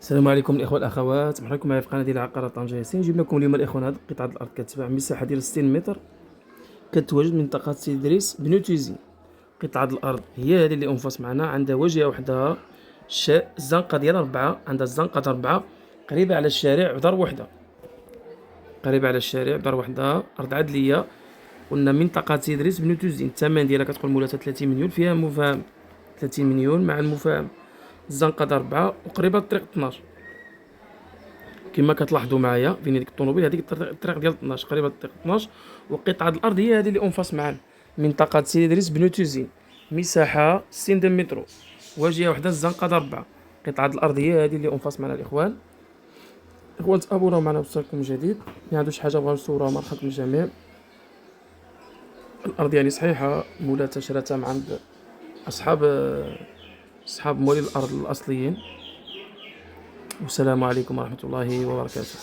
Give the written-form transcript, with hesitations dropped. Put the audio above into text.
السلام عليكم الاخوه والاخوات، مرحبا بكم معايا في قناه ديال عقارات طنجة ياسين. جبنا لكم اليوم الاخوان هذه قطعه الارض كتباع مساحه ديال 60 متر، كتواجد منطقه سيدي إدريس بنو تيزي. قطعه الارض هي هذه اللي انفاس معنا، عندها واجهه وحدها، الزنقه ديال 4، عندها الزنقه 4 قريبه على الشارع بدار وحده، ارض عدليه. قلنا منطقه سيدي إدريس بنو تيزي، الثمن ديالها كتقول مولاتها 30 مليون، فيها مفاهم 30 مليون مع المفاهم. الزنقه 4 وقريبه لطريق 12 كما كتلاحظوا معايا فين هذيك الطوموبيل، هذيك الطريق ديال 12 قريبه للطريق 12. وقطعه الارض هي هذه اللي انفاس معنا، منطقه سيدي إدريس بنو تيزين، مساحه 60 متر، واجهه وحده، الزنقه 4. قطعه الارض هي هذه اللي انفاس معنا الاخوان. تابوناو معنا وصلكم جديد، ما عندوش حاجه بغاو نصوروها مرحبا بالجميع. الارض يعني صحيحه، مولاتها شراتها من عند اصحاب مولي الارض الاصليين. والسلام عليكم ورحمه الله وبركاته.